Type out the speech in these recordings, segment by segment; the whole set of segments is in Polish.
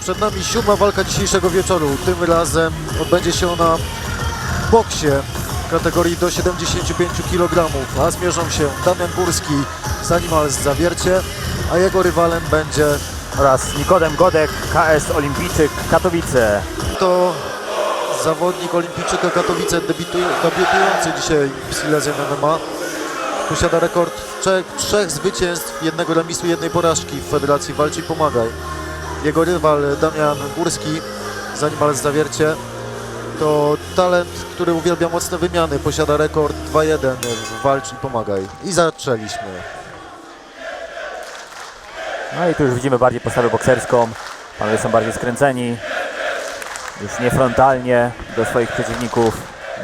Przed nami 7. walka dzisiejszego wieczoru. Tym razem odbędzie się ona w boksie w kategorii do 75 kg, a zmierzą się Damian Górski z Animals Zawiercie, a jego rywalem będzie oraz Nikodem Godek, KS Olimpijczyk Katowice. to zawodnik Olimpijczyka Katowice, debiutujący dzisiaj w Silesian MMA. Posiada rekord trzech zwycięstw, 1 remisu, 1 porażki w Federacji Walcz i Pomagaj. Jego rywal Damian Górski z Animals Zawiercie to talent, który uwielbia mocne wymiany. Posiada rekord 2-1 w Walcz i Pomagaj. I zaczęliśmy. No i tu już widzimy bardziej postawę bokserską. Panowie są bardziej skręceni. Już nie frontalnie do swoich przeciwników.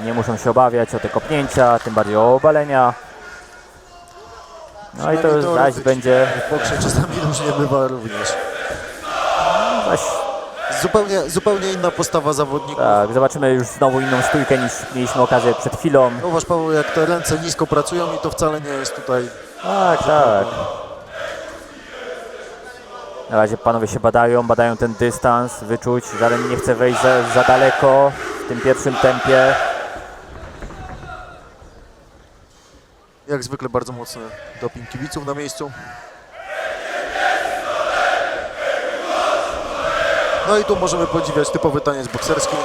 Nie muszą się obawiać o te kopnięcia, tym bardziej o obalenia. No i to zaś będzie... W boksie czasami różnie bywa również. Zaś, Zupełnie inna postawa zawodników. tak, zobaczymy już znowu inną stójkę niż mieliśmy okazję przed chwilą. Zauważ, Paweł, jak te ręce nisko pracują i to wcale nie jest tutaj... Tak, tak. Na razie panowie się badają ten dystans, wyczuć. Żaden nie chce wejść za daleko w tym pierwszym tempie. Jak zwykle bardzo mocny doping kibiców na miejscu. No i tu możemy podziwiać typowy taniec bokserski.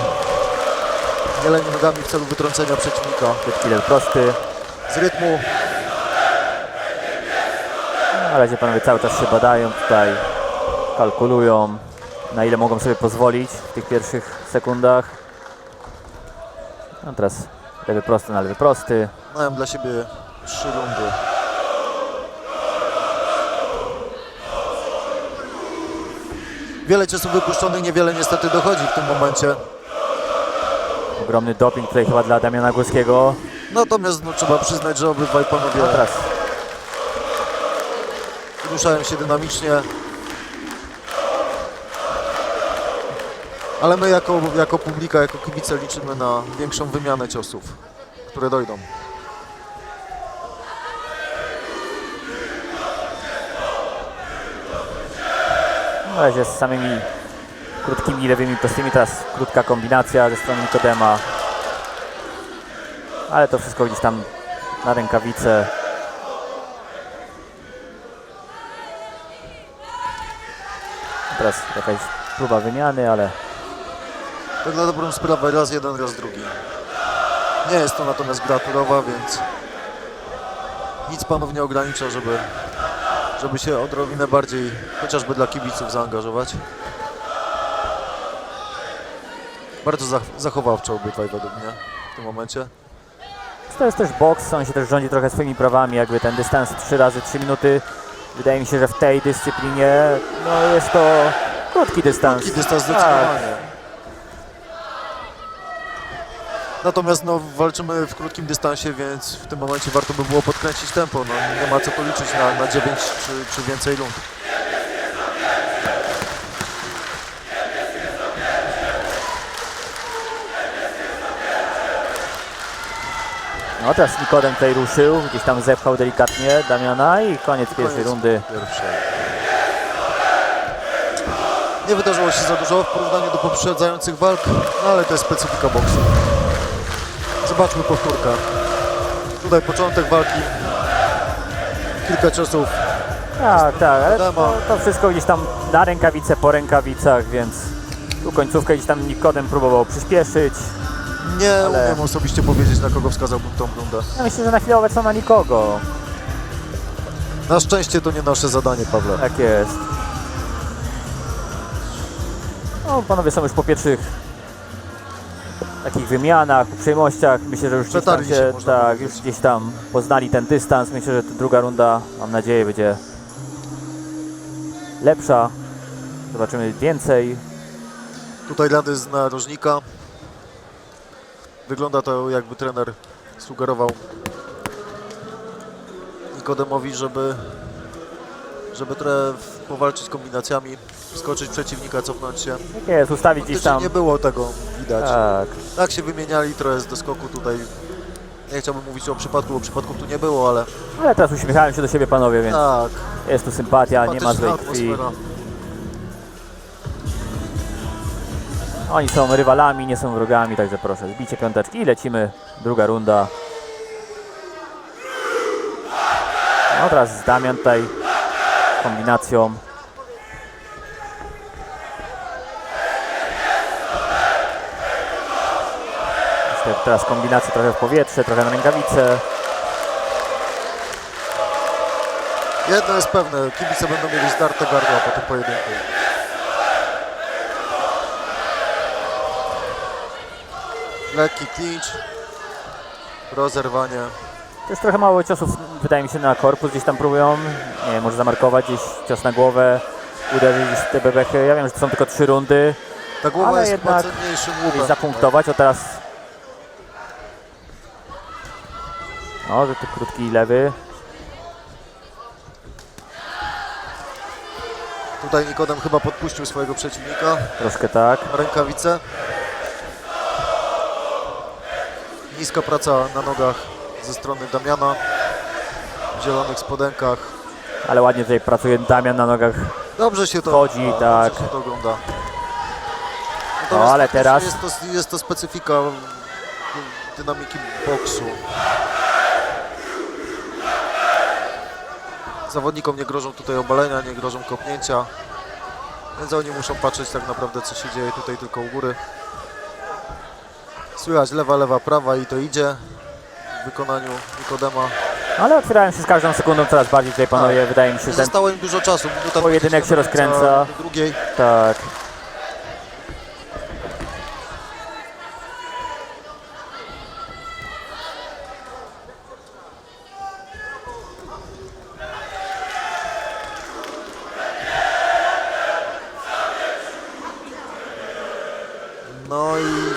Mielenie nogami w celu wytrącenia przeciwnika Killer prosty. z rytmu. Na razie panowie cały czas się badają tutaj, kalkulują, na ile mogą sobie pozwolić w tych pierwszych sekundach. No teraz lewy prosty na lewy prosty. Mają dla siebie 3 rundy. Wiele ciosów wypuszczonych, niewiele niestety dochodzi w tym momencie. Ogromny doping tutaj chyba dla Damiana Górskiego. Natomiast trzeba przyznać, że obydwaj panowie No teraz ruszają się dynamicznie. Ale my jako publika, jako kibice liczymy na większą wymianę ciosów, które dojdą. na razie z samymi krótkimi lewymi prostymi. Teraz krótka kombinacja ze strony Nikodema. Ale to wszystko gdzieś tam na rękawice. Teraz jakaś próba wymiany, ale Tak na dobrą sprawę raz jeden, raz drugi. Nie jest to natomiast gra turowa, więc nic panów nie ogranicza, żeby się odrobinę bardziej, chociażby dla kibiców, zaangażować. Bardzo zachowawczo obydwaj według mnie w tym momencie. to jest też boks, on się też rządzi trochę swoimi prawami, jakby ten dystans 3 razy 3 minuty. Wydaje mi się, że w tej dyscyplinie no jest to krótki dystans. Krótki dystans zdecydowanie. Natomiast walczymy w krótkim dystansie, więc w tym momencie warto by było podkręcić tempo. Nie ma co tu liczyć na 9 czy więcej rund. No teraz Nikodem tutaj ruszył, gdzieś tam zepchał delikatnie Damiana i koniec pierwszej rundy. Nie wydarzyło się za dużo w porównaniu do poprzedzających walk, no ale to jest specyfika boksu. Zobaczmy powtórkę. Tutaj początek walki. Kilka ciosów. Tak, ale to wszystko gdzieś tam na rękawice, po rękawicach, więc tu końcówkę gdzieś tam Nikodem próbował przyspieszyć. Nie umiem osobiście powiedzieć, na kogo wskazałbym tą rundę. Ja myślę, że na chwilę obecną na nikogo. Na szczęście to nie nasze zadanie, Pawle. Tak jest. No, panowie są już po pierwszych takich wymianach, uprzejmościach. Myślę, że już gdzieś tam już gdzieś tam poznali ten dystans. Myślę, że ta druga runda, mam nadzieję, będzie lepsza. Zobaczymy więcej. Tutaj rady z narożnika. Wygląda to, jakby trener sugerował Nikodemowi, żeby trochę powalczyć kombinacjami, skoczyć przeciwnika, cofnąć się. Tak jest, ustawić gdzieś tam. Nie było tego widać. Tak. Tak się wymieniali trochę z doskoku tutaj. Nie chciałbym mówić o przypadku, bo przypadków tu nie było, ale... Ale teraz uśmiechają się do siebie panowie, więc tak. jest tu sympatia, nie ma złej krwi. Atmosfera. Oni są rywalami, nie są wrogami, także proszę, zbicie piąteczki i lecimy. Druga runda. No teraz Damian tutaj kombinacją. Teraz kombinacja trochę w powietrze, trochę na rękawice. Jedno jest pewne, kibice będą mieli zdarte gardła po tym pojedynku. Lekki clinch, rozerwanie. Też trochę mało ciosów, wydaje mi się, na korpus. Gdzieś tam próbują, nie wiem, może zamarkować gdzieś cios na głowę, uderzyć w te bebechy. Ja wiem, że to są tylko 3 rundy, Ta głowa ale jest chyba jednak cenniejszym gdzieś łupem. zapunktować. O teraz... O, że tu krótki lewy. Tutaj Nikodem chyba podpuścił swojego przeciwnika. Troszkę tak. Rękawice. Niska praca na nogach ze strony Damiana. W zielonych spodenkach. Ale ładnie tutaj pracuje Damian na nogach. Dobrze się to Wchodzi, ogląda, tak. dobrze się to ogląda. No, ale faktycznie teraz- jest to specyfika dynamiki boksu. Zawodnikom nie grożą tutaj obalenia, nie grożą kopnięcia. Więc oni muszą patrzeć tak naprawdę, co się dzieje tutaj tylko u góry. Słychać lewa, prawa i to idzie w wykonaniu Nikodema. Ale otwierają się z każdą sekundą coraz bardziej tutaj panowie. Wydaje mi się, że ten Zostało im dużo czasu. Minuta pojedynek 20 się do końca rozkręca. drugiej. tak. No i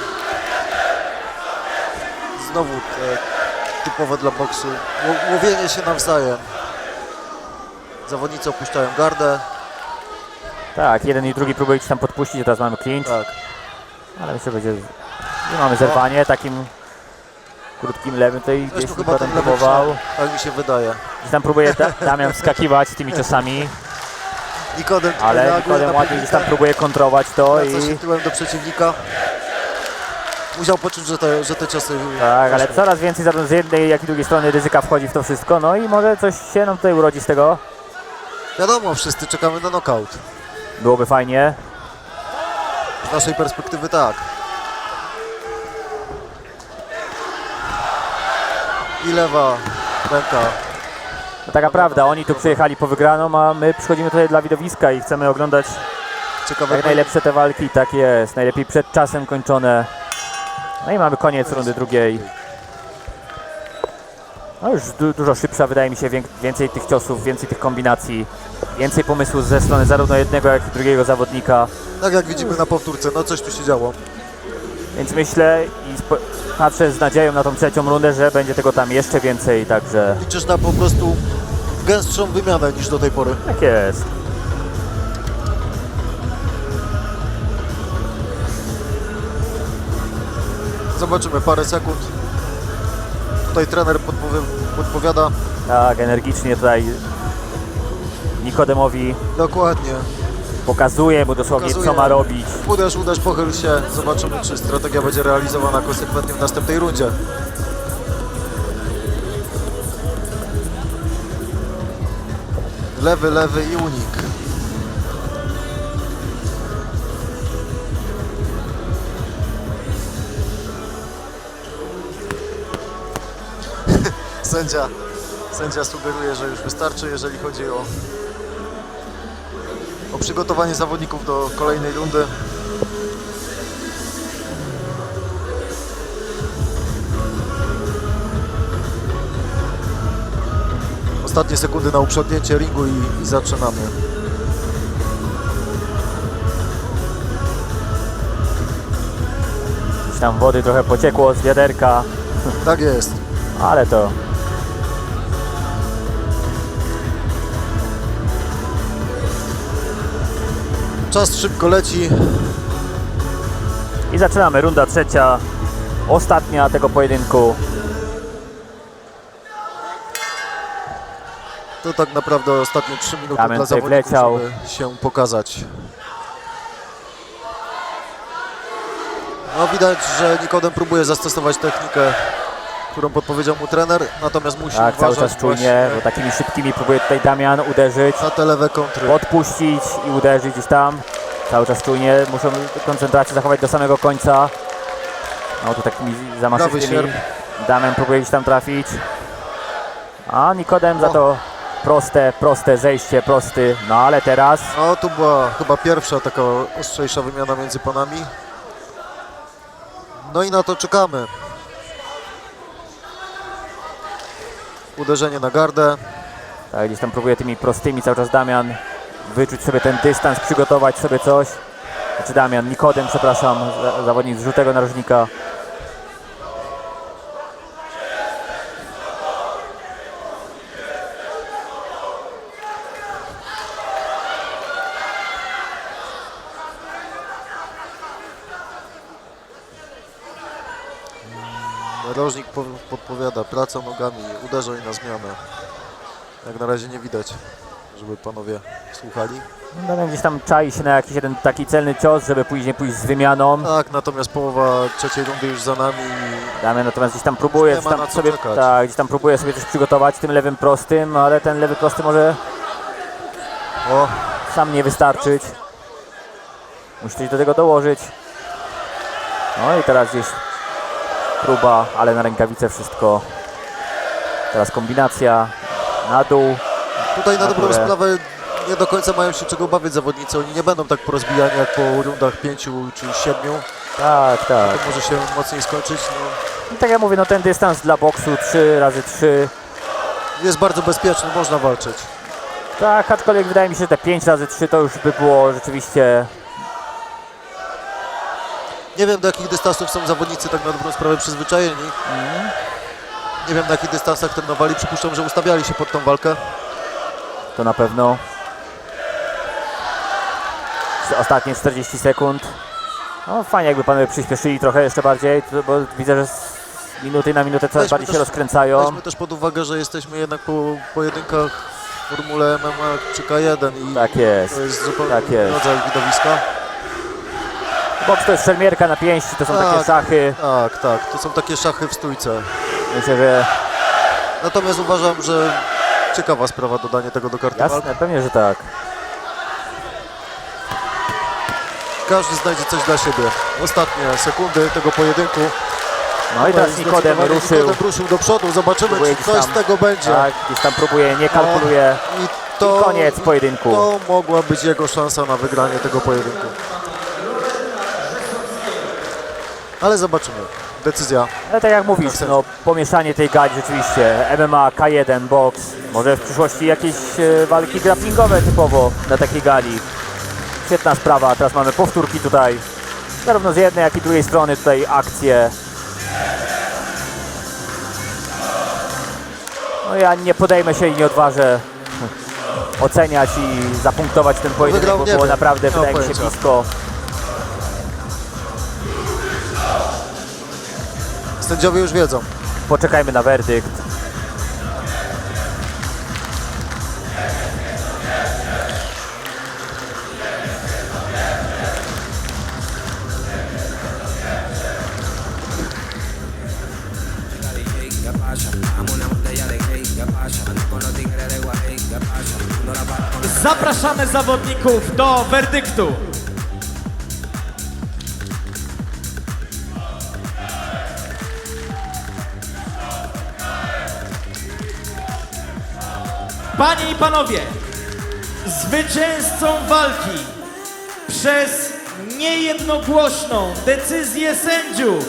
znowu typowe dla boksu łowienie się nawzajem. Zawodnicy opuszczają gardę. Tak, jeden i drugi próbuje gdzieś tam podpuścić, teraz mamy clinch. Tak. Ale myślę, że będzie... I mamy zerwanie takim krótkim lewym tutaj gdzieś Zresztą chyba potem ten lewy próbował. przed, tak mi się wydaje. Gdzieś tam próbuje Damian wskakiwać tymi ciosami, Nikodem tutaj ale reaguje Nikodem na ładnie gdzieś tam publikę, próbuje kontrować to wraca się i... tyłem do przeciwnika. Musiał poczuć, że te ciosy... Tak, ale poszły. coraz więcej zarówno z jednej, jak i drugiej strony ryzyka wchodzi w to wszystko, no i może coś się nam tutaj urodzi z tego. Wiadomo, wszyscy czekamy na knockout. Byłoby fajnie. Z naszej perspektywy tak. I lewa ręka. No taka prawda, oni tu przyjechali po wygraną, a my przychodzimy tutaj dla widowiska i chcemy oglądać Ciekawe jak najlepsze te walki, tak jest, najlepiej przed czasem kończone. No i mamy koniec rundy drugiej. No już dużo szybsza, wydaje mi się, więcej tych ciosów, więcej tych kombinacji, więcej pomysłów ze strony zarówno jednego, jak i drugiego zawodnika. Tak jak widzimy na powtórce, no coś tu się działo. Więc myślę i patrzę z nadzieją na tą trzecią rundę, że będzie tego tam jeszcze więcej, także Liczysz na po prostu gęstszą wymianę niż do tej pory. tak jest. Zobaczymy parę sekund. Tutaj trener podpowiada. Tak, energicznie tutaj Nikodemowi Dokładnie. pokazuje mu dosłownie co Pokazuje. ma robić. Uderz, pochyl się. Zobaczymy, czy strategia będzie realizowana konsekwentnie w następnej rundzie. Lewy i unik. Sędzia sugeruje, że już wystarczy, jeżeli chodzi o przygotowanie zawodników do kolejnej rundy. Ostatnie sekundy na uprzątnięcie ringu i zaczynamy. Gdzieś tam wody trochę pociekło z wiaderka, Tak jest. ale to Czas szybko leci. i zaczynamy runda trzecia, ostatnia tego pojedynku. To tak naprawdę ostatnie 3 minuty Damian dla tutaj zawodników, wleciał. żeby się pokazać. No widać, że Nikodem próbuje zastosować technikę, którą podpowiedział mu trener, natomiast musi Tak, cały uważać czas czujnie, bo takimi szybkimi próbuje tutaj Damian uderzyć, na te lewe kontry. odpuścić i uderzyć gdzieś tam. Cały czas czujnie, muszą koncentrację zachować do samego końca. No tu takimi zamaszystymi. sierp. Damian próbuje gdzieś tam trafić. A Nikodem za to proste zejście, prosty. No ale teraz No tu była chyba pierwsza taka ostrzejsza wymiana między panami. No i na to czekamy. Uderzenie na gardę. tak, gdzieś tam próbuje tymi prostymi cały czas Damian wyczuć sobie ten dystans, przygotować sobie coś. Znaczy Damian, Nikodem, przepraszam, zawodnik z żółtego narożnika. Narożnik podpowiada, praca nogami, uderzaj na zmianę. Jak na razie nie widać, żeby panowie słuchali. Damian gdzieś tam czai się na jakiś jeden taki celny cios, żeby później pójść z wymianą. Tak, natomiast połowa trzeciej rundy już za nami. Damian natomiast gdzieś tam próbuje, Nie ma na co sobie, czekać. tak, gdzieś tam próbuje sobie coś przygotować tym lewym prostym, ale ten lewy prosty może O, sam nie wystarczyć. Musi coś do tego dołożyć. No i teraz gdzieś próba, ale na rękawice wszystko. Teraz kombinacja na dół. tutaj na Na dobrą górę. sprawę nie do końca mają się czego obawiać zawodnicy. Oni nie będą tak porozbijani jak po rundach 5 czy 7. Tak, tak. To może się mocniej skończyć. No, I tak jak mówię, no ten dystans dla boksu 3x3. jest bardzo bezpieczny, można walczyć. Tak, aczkolwiek wydaje mi się, że te 5x3 to już by było rzeczywiście. Nie wiem, do jakich dystansów są zawodnicy tak na dobrą sprawę przyzwyczajeni. Nie wiem, na jakich dystansach trenowali. Przypuszczam, że ustawiali się pod tą walkę. To na pewno. Ostatnie 40 sekund. No fajnie, jakby panowie przyspieszyli trochę jeszcze bardziej, bo widzę, że z minuty na minutę coraz Weźmy bardziej się też- rozkręcają. Weźmy też pod uwagę, że jesteśmy jednak po pojedynkach w formule MMA czy K1 i Tak jest. to jest zupełnie tak jest. rodzaj widowiska. Boks to jest szermierka na pięści, to są Tak. takie szachy. Tak, tak, to są takie szachy w stójce. Myślę, że Natomiast uważam, że ciekawa sprawa dodanie tego do karty walk. jasne, pewnie, że tak. Każdy znajdzie coś dla siebie. Ostatnie sekundy tego pojedynku. No i teraz Nikodem Zdecydowanie ruszył. Nikodem ruszył do przodu. Zobaczymy, Próbuje czy gdzieś coś tam- z tego będzie. Tak, gdzieś tam próbuje, nie kalkuluje. I I koniec pojedynku. To mogła być jego szansa na wygranie tego pojedynku. Ale zobaczymy. Decyzja. Ale tak jak mówisz, Tak, no pomieszanie tej gali rzeczywiście, MMA, K1, boks, może w przyszłości jakieś walki grapplingowe typowo na takiej gali. Świetna sprawa, teraz mamy powtórki tutaj, zarówno z jednej, jak i drugiej strony tutaj akcje. No ja nie podejmę się i nie odważę oceniać i zapunktować ten pojedynek, Wygrał, bo nie było wiem, naprawdę, nie mam wydaje mi się, pojęcia. blisko. Sędziowie już wiedzą. Poczekajmy na werdykt. Zapraszamy zawodników do werdyktu. Panie i panowie, zwycięzcą walki przez niejednogłośną decyzję sędziów